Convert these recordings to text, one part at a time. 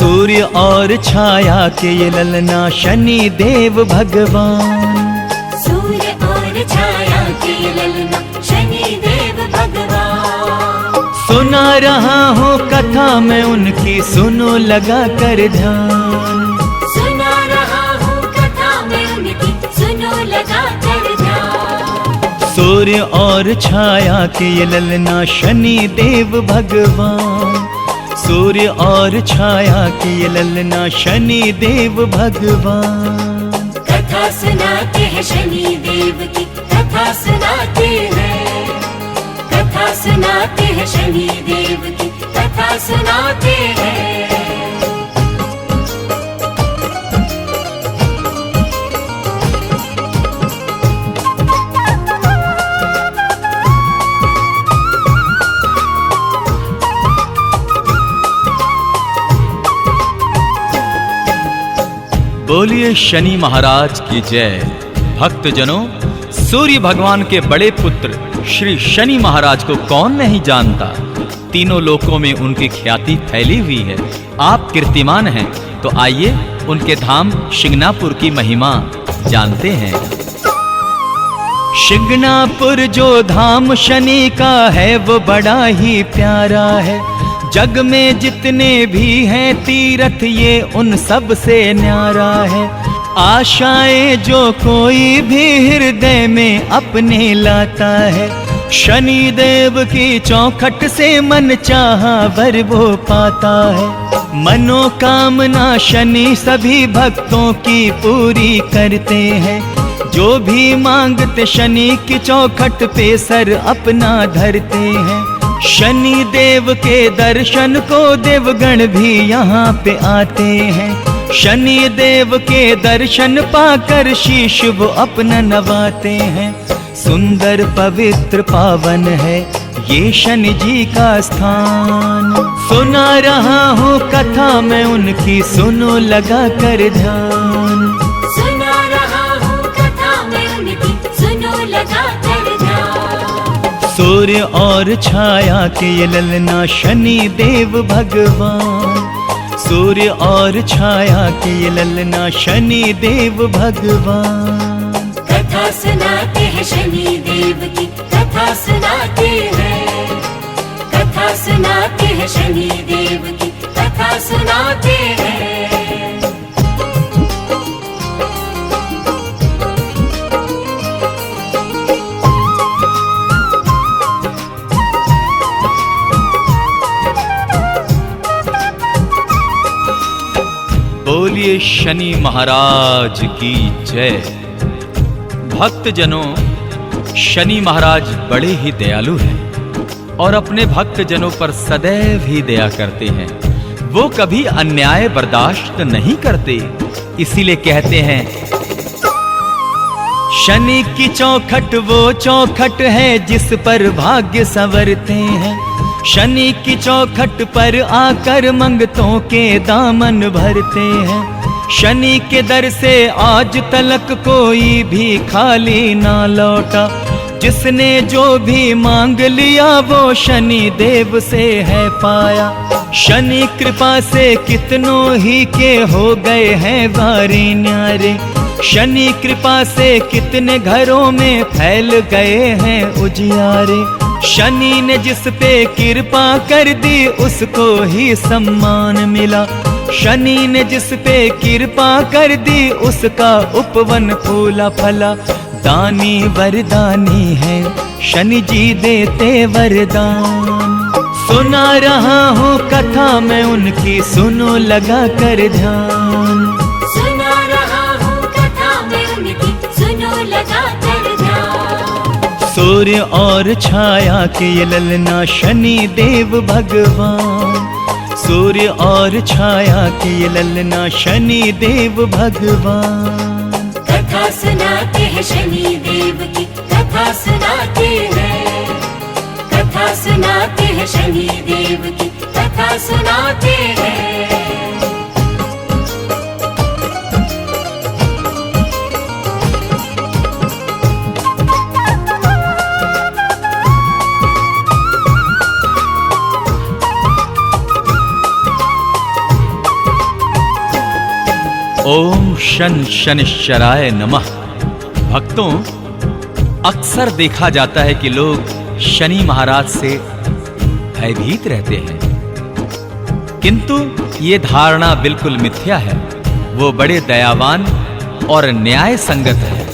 सूर्य और छाया के ये ललना शनि देव भगवान। सूर्य और छाया के ललना शनि देव भगवान। सुना रहा हूँ कथा मैं उनकी, सुनो लगा कर ध्यान। सुना रहा हूँ कथा मैं उनकी, सुनो लगा कर ध्यान। सूर्य और छाया के ये ललना शनि देव भगवान। सूर्य और छाया के ये ललना शनि देव भगवान। कथा सुनाते हैं शनि देव की, कथा सुनाते हैं। कथा सुनाते हैं शनि देव की, कथा सुनाते हैं। बोलिए शनि महाराज की जय। भक्तजनों, सूर्य भगवान के बड़े पुत्र श्री शनि महाराज को कौन नहीं जानता। तीनों लोकों में उनकी ख्याति फैली हुई है। आप कीर्तिमान हैं, तो आइए उनके धाम शिंगणापुर की महिमा जानते हैं। शिंगणापुर जो धाम शनि का है वो बड़ा ही प्यारा है। जग में जितने भी हैं तीर्थ ये उन सब से न्यारा है। आशाएं जो कोई भी हृदय में अपने लाता है, शनि देव की चौखट से मन चाहा वर वो पाता है। मनोकामना शनि सभी भक्तों की पूरी करते हैं। जो भी मांगते शनि की चौखट पे सर अपना धरते हैं। शनि देव के दर्शन को देवगण भी यहाँ पे आते हैं। शनि देव के दर्शन पाकर शीश वो अपना नवाते हैं। सुंदर पवित्र पावन है ये शनि जी का स्थान। सुना रहा हूँ कथा मैं उनकी, सुनो लगा कर ध्यान। सुना रहा हूँ कथा मैं उनकी, सुनो लगा कर ध्यान। सूर्य और छाया के ये ललना शनि देव भगवान। सूर्य और छाया के ये ललना शनि देव भगवान। कथा सुनाते हैं शनि देव की, कथा सुनाते हैं। कथा सुनाते हैं शनि देव की, कथा सुनाते हैं। बोलिए शनि महाराज की जय। भक्तजनों, शनि महाराज बड़े ही दयालु हैं और अपने भक्तजनों पर सदैव ही दया करते हैं। वो कभी अन्याय बर्दाश्त नहीं करते। इसीलिए कहते हैं, शनि की चौखट वो चौखट है जिस पर भाग्य संवरते हैं। शनि की चौखट पर आकर मंगतों के दामन भरते हैं। शनि के दर से आज तलक कोई भी खाली ना लौटा। जिसने जो भी मांग लिया वो शनि देव से है पाया। शनि कृपा से कितनों ही के हो गए हैं वारे न्यारे। शनि कृपा से कितने घरों में फैल गए हैं उजियारे। शनि ने जिस पे कृपा कर दी उसको ही सम्मान मिला। शनि ने जिस पे कृपा कर दी उसका उपवन फूला फला। दानी वरदानी है शनि जी देते वरदान। सुना रहा हूँ कथा मैं उनकी, सुनो लगा कर ध्यान। सुना रहा हूँ कथा मैं उनकी, सुनो लगा कर ध्यान। सूर्य और छाया के ये ललना शनि देव भगवान। सूर्य और छाया के ये ललना शनि देव भगवान। कथा सुनाते हैं शनि देव की, कथा सुनाते हैं। कथा सुनाते हैं शनि देव की, कथा सुनाते हैं। ओम शन शनिश्चराय नमः। भक्तों, अक्सर देखा जाता है कि लोग शनि महाराज से भयभीत रहते हैं, किंतु ये धारणा बिल्कुल मिथ्या है। वो बड़े दयावान और न्याय संगत है।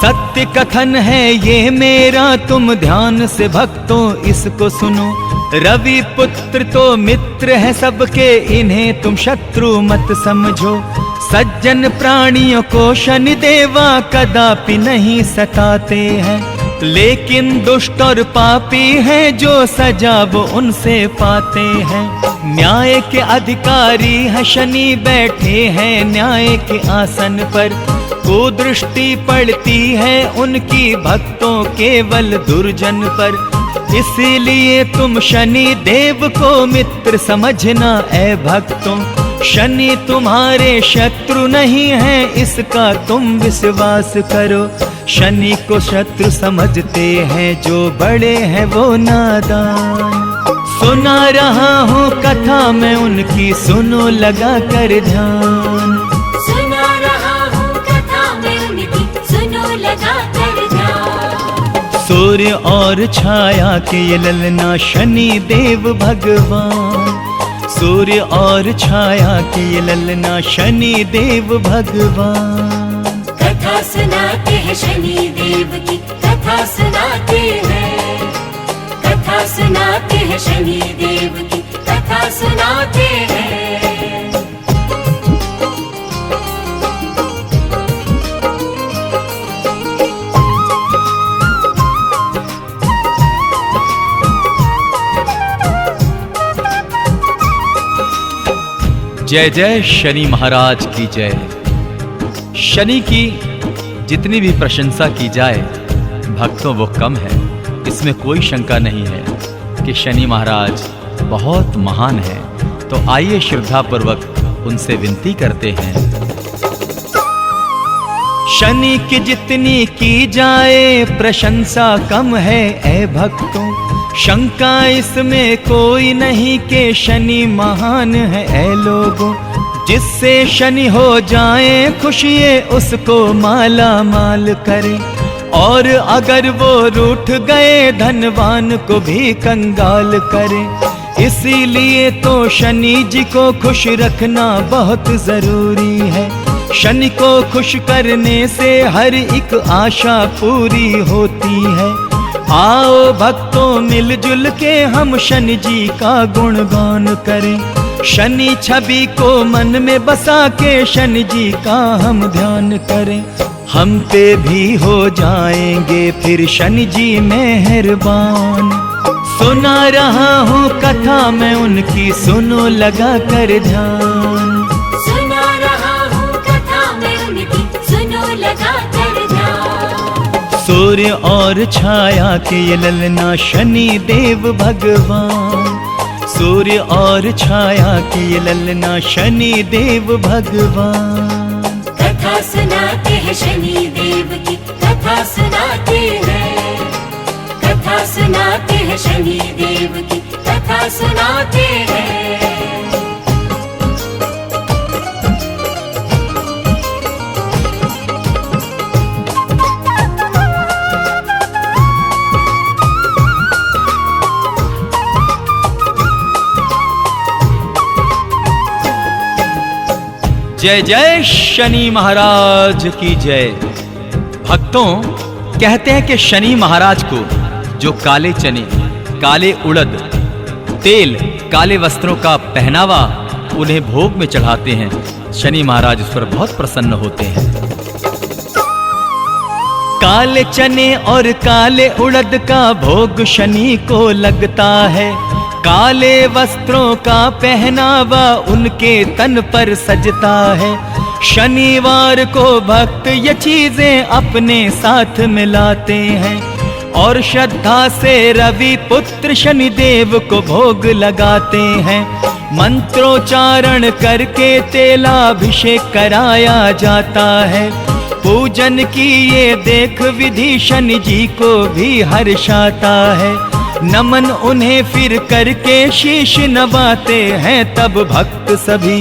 सत्य कथन है ये मेरा, तुम ध्यान से भक्तों इसको सुनो। रवि पुत्र तो मित्र है सबके, इन्हें तुम शत्रु मत समझो। सज्जन प्राणियों को शनि देवा कदापि नहीं सताते हैं, लेकिन दुष्ट और पापी हैं जो सजा वो उनसे पाते हैं। न्याय के अधिकारी है शनि, बैठे हैं न्याय के आसन पर। कुदृष्टि पड़ती है उनकी भक्तों केवल दुर्जन पर। इसीलिए तुम शनि देव को मित्र समझना ऐ भक्तों। शनि तुम्हारे शत्रु नहीं है, इसका तुम विश्वास करो। शनि को शत्रु समझते हैं जो बड़े हैं वो नादान। सुना रहा हूँ कथा मैं उनकी, सुनो लगा कर ध्यान। सुना रहा हूँ कथा मैं उनकी, सुनो लगा कर ध्यान। सूर्य और छाया के ये ललना शनि देव भगवान। सूर्य और छाया के ये ललना शनि देव भगवान। कथा सुनाते हैं शनि देव की, कथा सुनाते हैं। कथा सुनाते हैं शनि देव की, कथा सुनाते हैं। जय जय शनि महाराज की जय। शनि की जितनी भी प्रशंसा की जाए भक्तों वो कम है। इसमें कोई शंका नहीं है कि शनि महाराज बहुत महान है। तो आइए श्रद्धा पूर्वक उनसे विनती करते हैं। शनि की जितनी की जाए प्रशंसा कम है ऐ भक्तों। शंका इसमें कोई नहीं कि शनि महान है ऐ लोगों। जिससे शनि हो जाए खुशिये उसको माला माल करे, और अगर वो रूठ गए धनवान को भी कंगाल करे। इसीलिए तो शनि जी को खुश रखना बहुत जरूरी है। शनि को खुश करने से हर एक आशा पूरी होती है। आओ भक्तों मिलजुल के हम शनि जी का गुणगान करें। शनि छवि को मन में बसा के शनि जी का हम ध्यान करें। हम पे भी हो जाएंगे फिर शनि जी मेहरबान। सुना रहा हूँ कथा मैं उनकी, सुनो लगा कर ध्यान। सुना रहा हूँ कथा मैं उनकी, सुनो लगा कर ध्यान। सूर्य और छाया के ये ललना शनि देव भगवान। सूर्य और छाया के ये ललना शनि देव भगवान। कथा सुनाते हैं शनि देव की, कथा सुनाते हैं। कथा सुनाते हैं शनि देव की, कथा सुनाते हैं। जय जय शनि महाराज की जय। भक्तों, कहते हैं कि शनि महाराज को जो काले चने, काले उड़द, तेल, काले वस्त्रों का पहनावा उन्हें भोग में चढ़ाते हैं, शनि महाराज उस पर बहुत प्रसन्न होते हैं। काले चने और काले उड़द का भोग शनि को लगता है। काले वस्त्रों का पहनावा उनके तन पर सजता है। शनिवार को भक्त ये चीजें अपने साथ मिलाते हैं, और श्रद्धा से रवि पुत्र शनिदेव को भोग लगाते हैं। मंत्रोच्चारण करके तेलाभिषेक कराया जाता है। पूजन की ये देख विधि शनि जी को भी हर्षाता है। नमन उन्हें फिर करके शीश नवाते हैं, तब भक्त सभी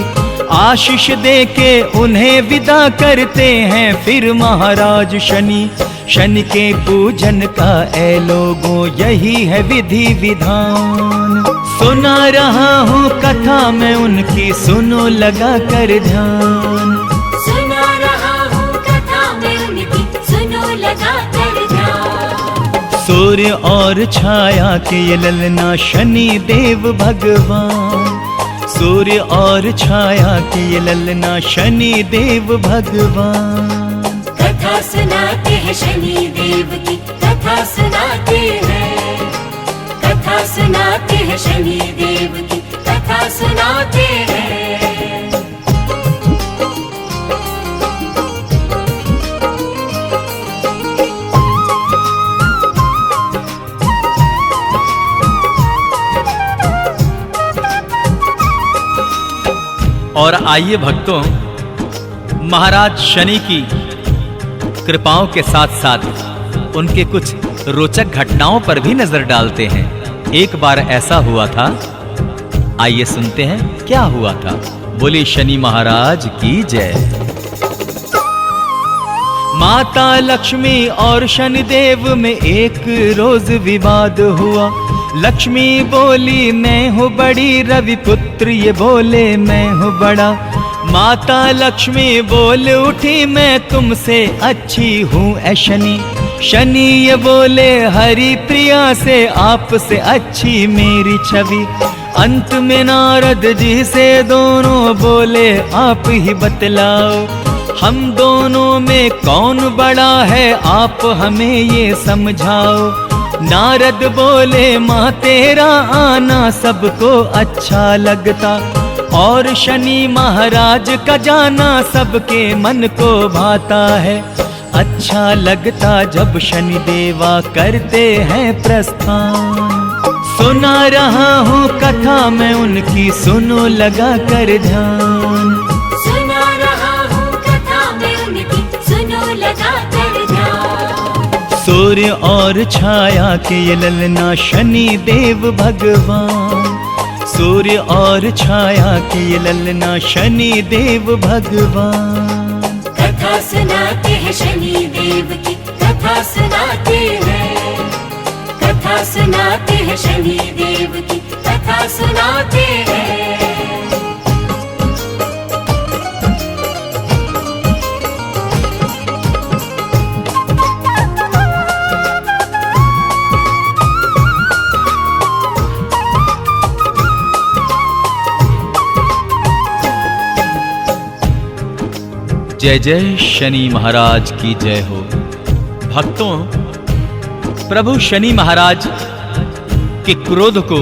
आशीष देके उन्हें विदा करते हैं फिर महाराज शनि। शनि के पूजन का ए लोगों यही है विधि विधान। सुना रहा हूँ कथा मैं उनकी, सुनो लगा कर ध्यान। सुना रहा हूँ कथा मैं उनकी, सुनो लगा कर ध्यान। सूर्य और छाया के ये ललना शनि देव भगवान। सूर्य और छाया के ये ललना शनि देव भगवान। कथा सुनाते हैं शनि देव की, कथा सुनाते हैं। कथा सुनाते हैं शनि देव की, कथा सुनाते हैं। और आइए भक्तों, महाराज शनि की कृपाओं के साथ साथ उनके कुछ रोचक घटनाओं पर भी नजर डालते हैं। एक बार ऐसा हुआ था, आइए सुनते हैं क्या हुआ था। बोले शनि महाराज की जय। माता लक्ष्मी और शनिदेव में एक रोज विवाद हुआ। लक्ष्मी बोली मैं हूँ बड़ी, रवि पुत्र ये बोले मैं हूँ बड़ा। माता लक्ष्मी बोल उठी मैं तुमसे अच्छी हूँ ऐ शनि। शनि ये बोले हरि प्रिया से आपसे अच्छी मेरी छवि। अंत में नारद जी से दोनों बोले आप ही बतलाओ, हम दोनों में कौन बड़ा है आप हमें ये समझाओ। नारद बोले माँ तेरा आना सबको अच्छा लगता, और शनि महाराज का जाना सबके मन को भाता है। अच्छा लगता जब शनि देवा करते हैं प्रस्थान। सुना रहा हूँ कथा मैं उनकी, सुनो लगा कर ध्यान। सुना रहा हूँ कथा मैं उनकी, सुनो लगा कर ध्यान। सूर्य और छाया के ये ललना शनि देव भगवान। सूर्य और छाया के ये ललना शनि देव भगवान। कथा सुनाते हैं शनि देव की, कथा सुनाते हैं। कथा सुनाते हैं शनि देव की, कथा सुनाते हैं। जय जय शनि महाराज की जय हो। भक्तों, प्रभु शनि महाराज के क्रोध को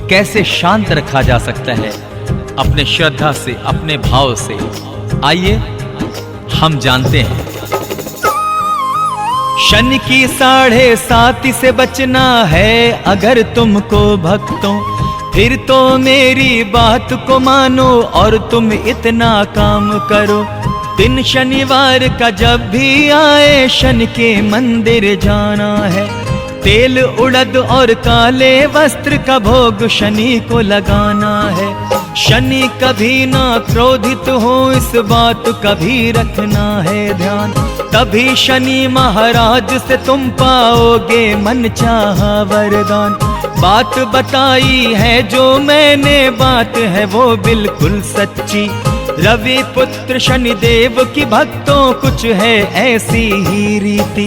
कैसे शांत रखा जा सकता है? अपने श्रद्धा से, अपने भाव से। आइए हम जानते हैं। शनि की 7.5 से बचना है अगर तुमको भक्तों, फिर तो मेरी बात को मानो और तुम इतना काम करो। दिन शनिवार का जब भी आए शनि के मंदिर जाना है। तेल उड़द और काले वस्त्र का भोग शनि को लगाना है। शनि कभी ना क्रोधित हो इस बात कभी रखना है ध्यान। तभी शनि महाराज से तुम पाओगे मन चाहा वरदान। बात बताई है जो मैंने, बात है वो बिल्कुल सच्ची। रवि पुत्र शनि देव की भक्तों कुछ है ऐसी ही रीति।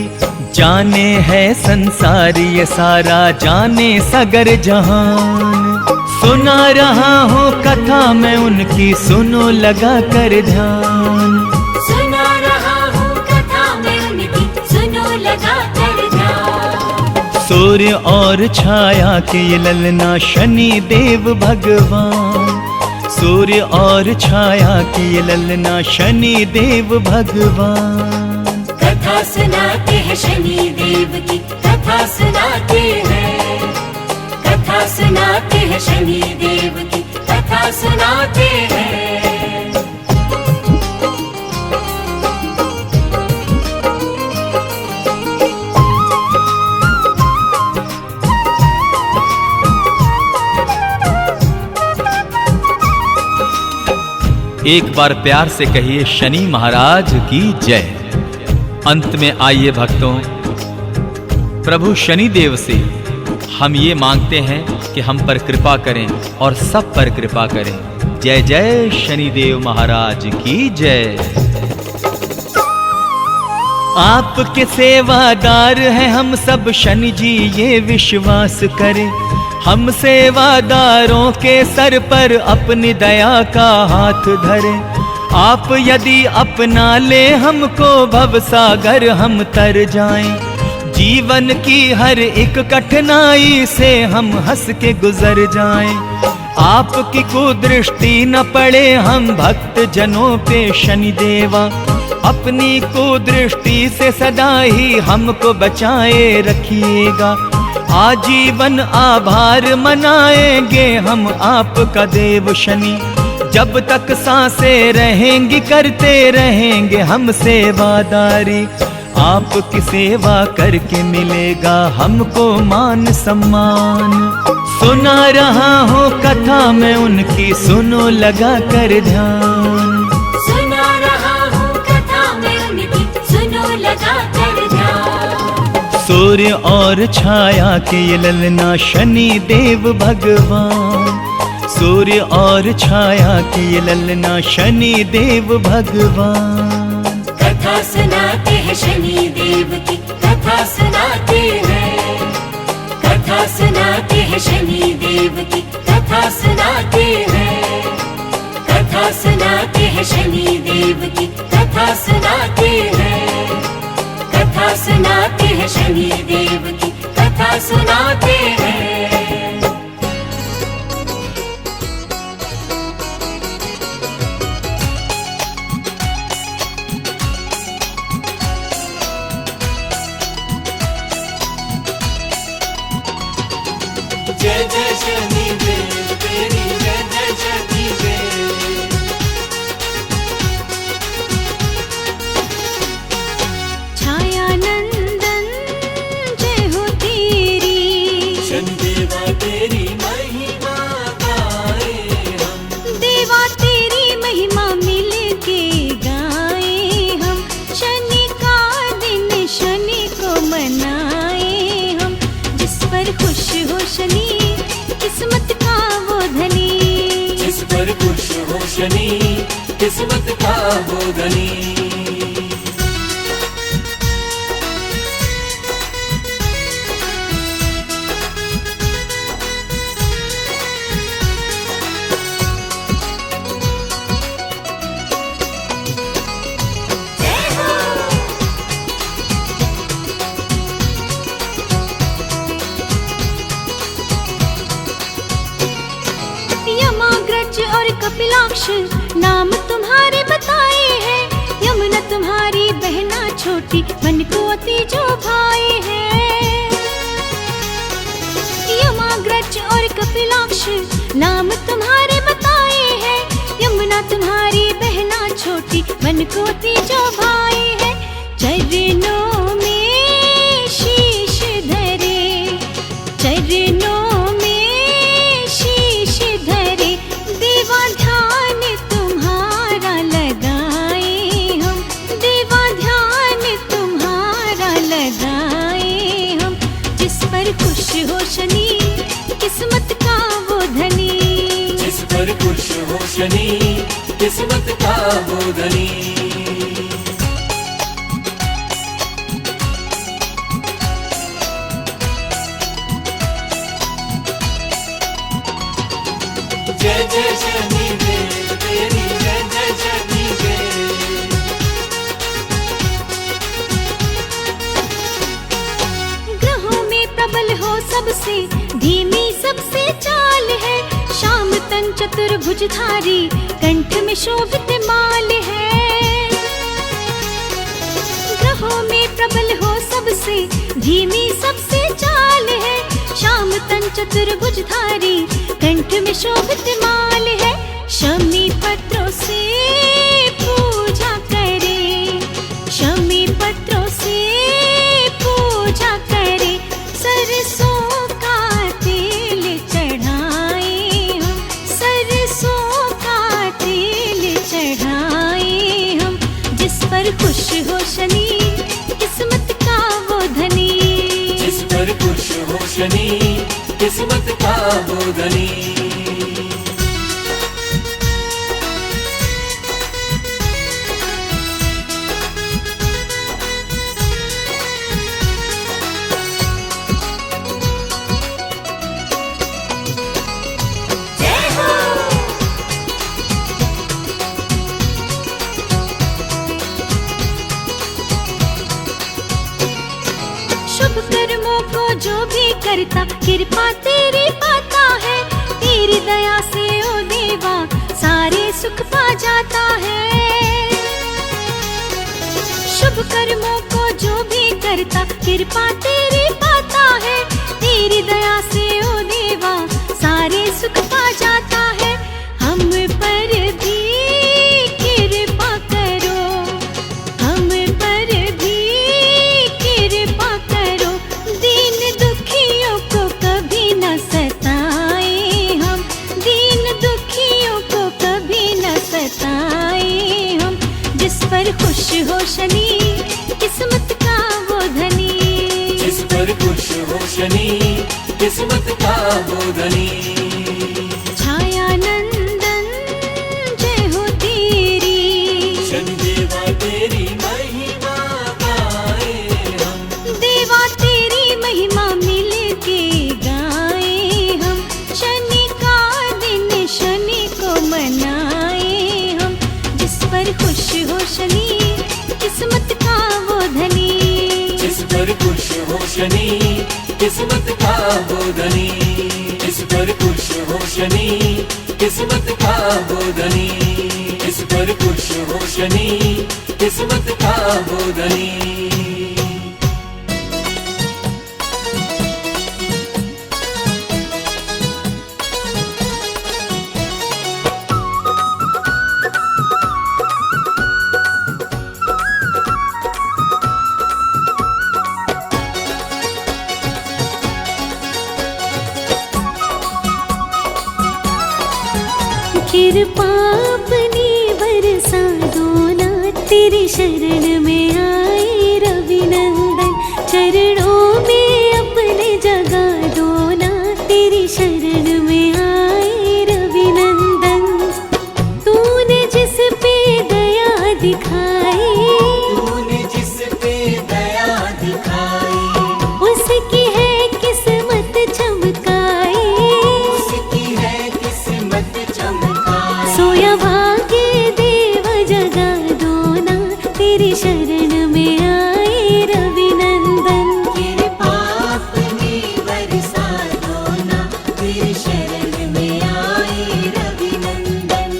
जाने है संसार ये सारा, जाने सगर जहान। सुना रहा हूँ कथा मैं उनकी, सुनो लगा कर ध्यान। सुना रहा हूँ कथा मैं उनकी, सुनो लगा कर ध्यान। सूर्य और छाया के ये ललना शनि देव भगवान। सूर्य और छाया के ये ललना शनि देव भगवान। कथा सुनाते हैं शनि देव की, कथा सुनाते हैं। कथा सुनाते हैं शनि देव की, कथा सुनाते हैं। एक बार प्यार से कहिए शनि महाराज की जय। अंत में आइए भक्तों, प्रभु शनि देव से हम ये मांगते हैं कि हम पर कृपा करें और सब पर कृपा करें। जय जय शनिदेव महाराज की जय। आपके सेवादार हैं हम सब शनि जी, ये विश्वास करें। हम सेवादारों के सर पर अपनी दया का हाथ धरें। आप यदि अपना ले हमको भवसागर हम तर जाएं। जीवन की हर एक कठिनाई से हम हंस के गुजर जाएं। आपकी कुदृष्टि न पड़े हम भक्त जनों पे शनि देवा। अपनी कुदृष्टि से सदा ही हमको बचाए रखिएगा। आजीवन आभार मनाएंगे हम आपका देव शनि। जब तक सांसें रहेंगी करते रहेंगे हम सेवादारी। आपकी सेवा करके मिलेगा हमको मान सम्मान। सुना रहा हूँ कथा में उनकी, सुनो लगा कर ध्यान। सुना रहा हूँ कथा में उनकी, सुनो लगा कर ध्यान। सूर्य और छाया के ये ललना शनि देव भगवान। सूर्य और छाया के ये ललना शनि देव भगवान। कथा सुनाते हैं शनि देव की, कथा सुनाते हैं। कथा सुनाते हैं शनि देव की, कथा सुनाते हैं। कथा सुनाते हैं शनि देव की, कथा सुनाते हैं। कथा सुनाते हैं शनि देव की, कथा सुनाते हैं। जय जय शनि देव तेरी, जय जय शनि देव। छाया नंदन जय हो तेरी। शनि देवा तेरी महिमा गाए हम। देवा तेरी महिमा मिल के गाए हम। शनि का दिन शनि को मनाए हम। जिस पर खुश हो शनि किस्मत का वो धनी। जिस पर खुश हो शनि किस्मत का वो धनी। यमाग्रज और कपिलाक्ष नाम तुम्हारे बताए हैं। यमुना तुम्हारी बहना छोटी, मन को अति जो भाए हैं। यमाग्रज और कपिलाक्ष नाम तुम्हारे बताए हैं। यमुना तुम्हारी बहना छोटी, मन को अति जो भाए हैं। चरणों में शीश धरे, चरणों में शीश धरे। देवा ध्यान तुम्हारा लगाए हम। देवा ध्यान तुम्हारा लगाए हम। जिस पर खुश हो शनि किस्मत का वो धनी। जिस पर खुश हो शनि किस्मत का वो धनी। जय जय शनि देव तेरी, जय जय शनि देव। ग्रहों में प्रबल हो सबसे, धीमी सबसे चाल है। श्याम तन चतुर्भुजधारी, कंठ में शोभित माल है। ग्रहों में प्रबल हो सबसे, धीमी सबसे चाल है। श्याम तन चतुर्भुजधारी, कंठ में शोभित माल है। शमी पत्रों से पूजा करे, शमी पत्रों से पूजा करे। सरसों का तेल चढ़ाए हम, सरसों का तेल चढ़ाए। पर खुश हो शनि, किस्मत का वो धनी। जिस पर खुश हो शनि, किस्मत का वो धनी। शुभ कर्मों को जो भी करता, कृपा तेरी पाता है। तेरी दया से ओ देवा, सारे सुख पा जाता है। शुभ कर्मों को जो भी करता, कृपा तेरी पाता है। तेरी दया से ओ देवा, सारे सुख पा जाता है। हम पर भी कृपा करो, हम पर भी कृपा करो। दीन दुखियों को कभी न सताए हम, दीन दुखियों को कभी न सताए हम। जिस पर खुश हो शनि, किस्मत का वो धनी। जिस पर खुश हो शनि, किस्मत का वो धनी। छाया नंदन जय हो तेरी, शनि देवा तेरी महिमा गाए हम। देवा तेरी महिमा मिल के गाए हम। शनि का दिन शनि को मनाए हम। जिस पर खुश हो शनि, किस्मत का वो धनी। जिस पर खुश हो शनि, किस्मत का वो धनी। जिस पर खुश हो शनि, किस्मत का वो धनी। जिस पर खुश हो शनि, किस्मत का वो धनी। कृपा अपनी बरसा दो ना, तेरी शरण में आए रविनंदन। चरणों में अपने जगा दो ना, तेरी शरण में आए रविनंदन। तूने जिस पे दया दिखाई, तूने जिस पे दया दिखाई, उसकी है किस्मत चमकाई। उसकी है किस्मत चमकाई। सोया भाग्य देव जगा दो ना, तेरी शरण में आए रविनंदन। कृपा अपनी बरसा दो ना, तेरी शरण में आए रविनंदन।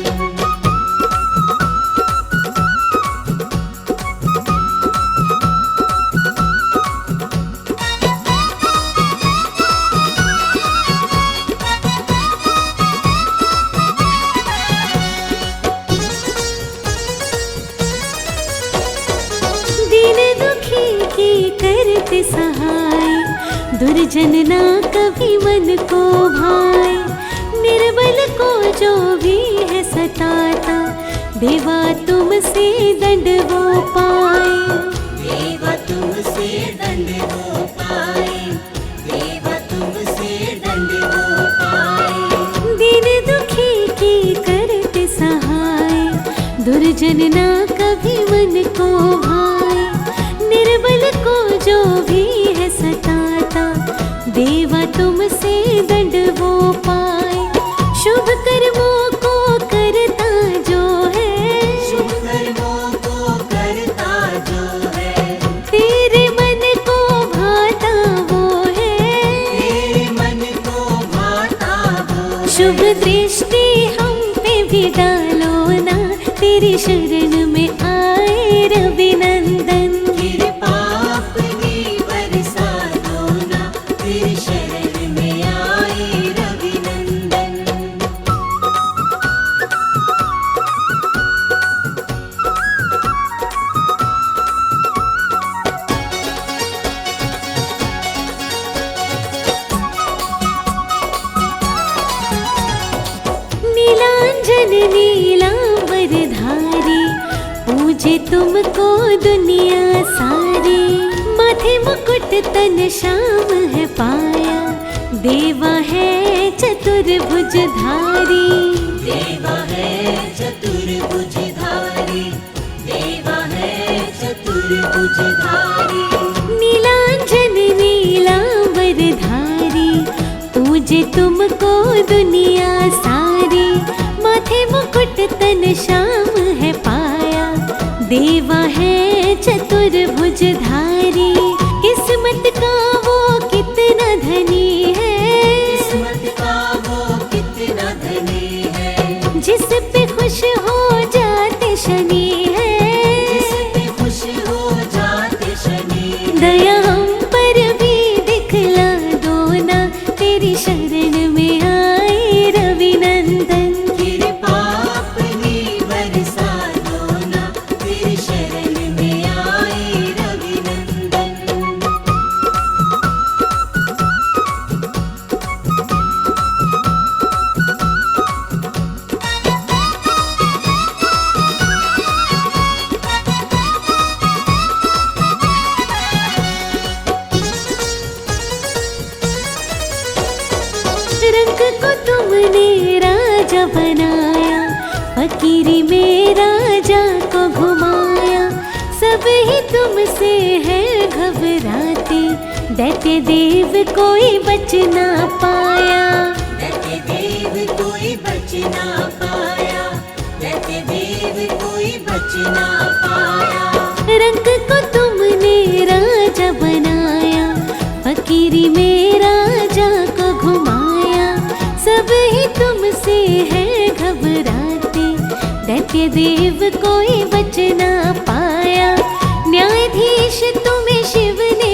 दीन दुखी की करते सहाय, दुर्जन ना कभी मन को भाए। निर्बल को जो भी है सताता, देवा तुमसे दंड वो पाए। देवा तुमसे दंड वो पाए। देवा तुमसे दंड वो पाए। दीन दुखी की करते सहाय, दुर्जन ना कभी मन को भाए। निर्बल को जो भी है सताता, देवा तुमसे दंड वो पाए। शुभ कर्मों को करता जो है, शुभ कर्मों को करता जो है, तेरे मन को भाता वो है। तेरे मन को भाता वो। शुभ दृष्टि हम पे भी डालो ना, तेरी शरण में आए रविनंदन। कृपा अपनी बरसा दो ना, तेरी शरण में आए रविनंदन। नीलांजन नीलांबर धारी, पूजे पूजे तुमको दुनिया सारी, माथे मुकुट तन श्याम है पाया, देवा है चतुर्भुजधारी। देवा है चतुर्भुजधारी, देवा है चतुर्भुजधारी। नीलांजन नीलांबरधारी, पूजे तुमको दुनिया सारी, माथे मुकुट तन श्याम है पाया, देवा है चतुर्भुजधारी। किस्मत का वो कितना धनी है, किस्मत का वो कितना धनी है, जिस पे खुश हो जाते शनि है, जिस पे खुश हो जाते शनि। दया हम पर भी दिखला दो ना, तेरी शरण में आए रविनंदन। कृपा अपनी बरसा दो ना, तेरी शरण में आए रविनंदन। रंग को तुमने राजा बनाया, फकीरी में राजा को घुमाया, सब ही तुमसे है घबराते, दैत्य देव कोई बच ना पाया। दैत्य देव कोई बच ना पाया, दैत्य देव कोई बच ना पाया। रंग को तुमने राजा बनाया, फकीरी में राजा को घुमाया, सब ही तुमसे है घबराते, दैत्य देव कोई बच ना पाया। न्यायाधीश तुम्हें शिव ने